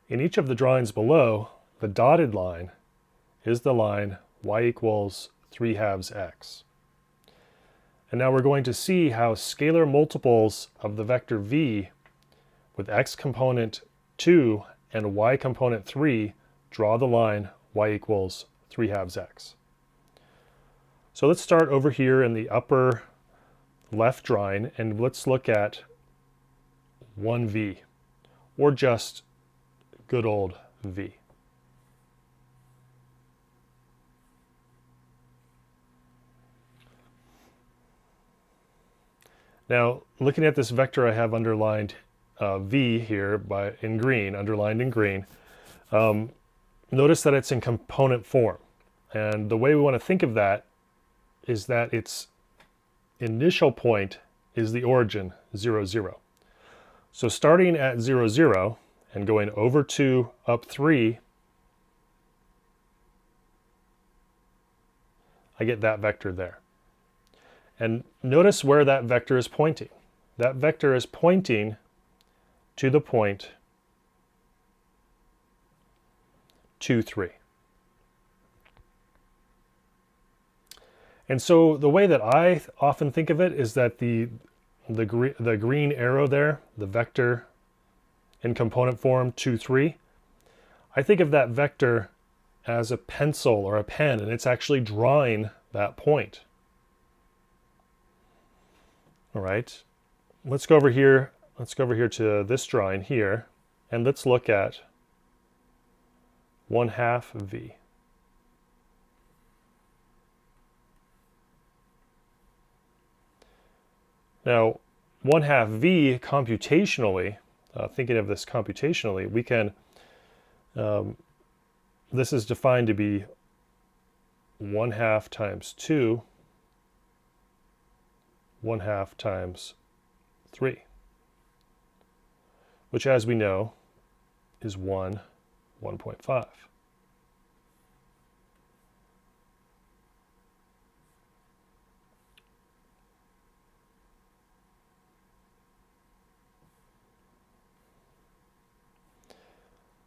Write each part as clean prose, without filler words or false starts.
In each of the drawings below, the dotted line is the line y equals 3/2 x. And now we're going to see how scalar multiples of the vector v with x component 2 and y component 3 draw the line y equals 3/2 x. So let's start over here in the upper left drawing and let's look at 1v, or just good old v. Now, looking at this vector I have underlined v here in green, underlined in green, notice that it's in component form. And the way we want to think of that is that its initial point is the origin 0, 0. So starting at 0, 0 and going over 2 up 3, I get that vector there. And notice where that vector is pointing. That vector is pointing to the point 2, 3. And so the way that I often think of it is that the green arrow there, the vector in component form 2, 3, I think of that vector as a pencil or a pen, and it's actually drawing that point. All right, let's go over here. Let's go over here to this drawing here, and let's look at 1/2 v. Now, 1/2 v computationally, thinking of this computationally, we can, this is defined to be 1/2 times 2, 1/2 times 3, which as we know is 1.5.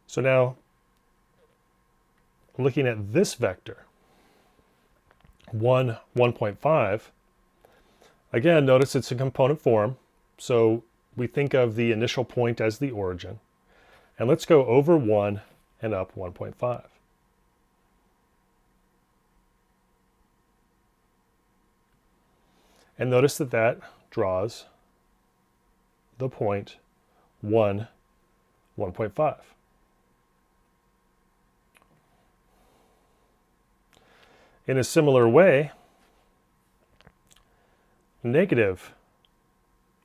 So now, looking at this vector, 1.5, again, notice it's a component form, so we think of the initial point as the origin. And let's go over 1 and up 1.5. And notice that that draws the point 1.5. In a similar way, negative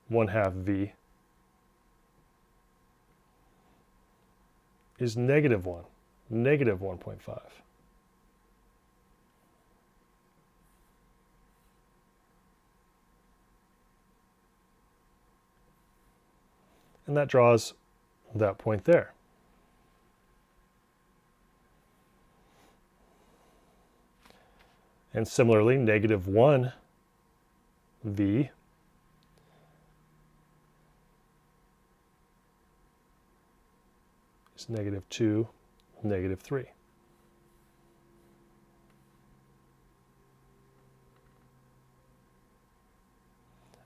1/2 v is negative 1, negative 1.5. And that draws that point there. And similarly, negative 1 v is negative 2, negative 3.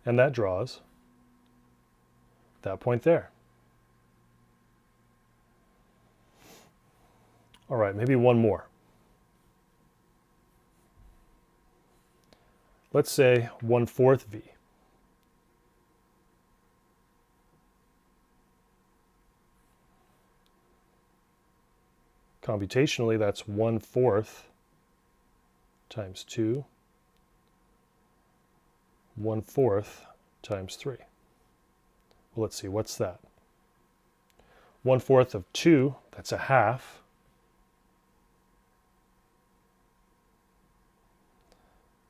And that draws that point there. All right, maybe one more. Let's say 1/4 v. Computationally, that's 1/4 times 2, 1/4 times 3. Well, let's see, what's that? 1/4 of 2, that's a half.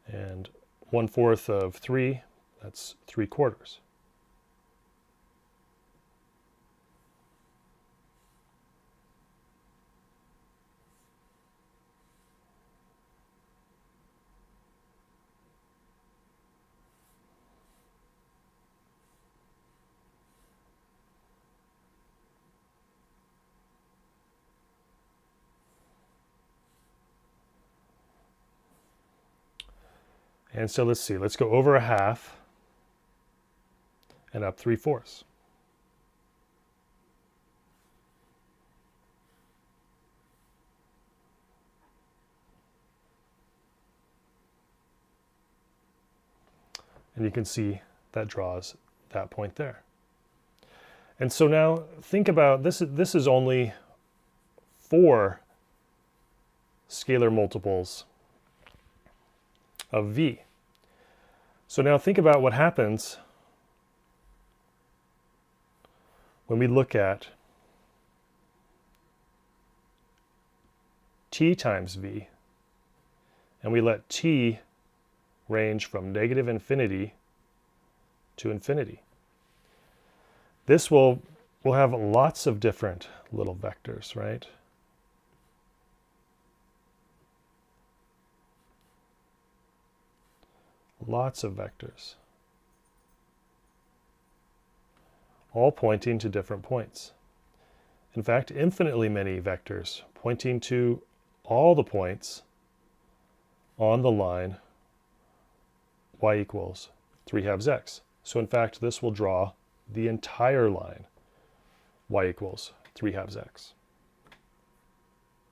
And 1/4 of 3, that's 3/4. And so let's see, let's go over a half and up 3/4. And you can see that draws that point there. And so now think about this. This is only 4 scalar multiples of v. So now think about what happens when we look at t times v, and we let t range from -infinity to infinity. This will have lots of different little vectors, right? Lots of vectors, all pointing to different points. In fact, infinitely many vectors pointing to all the points on the line y equals 3/2 x. So in fact, this will draw the entire line y equals 3/2 x.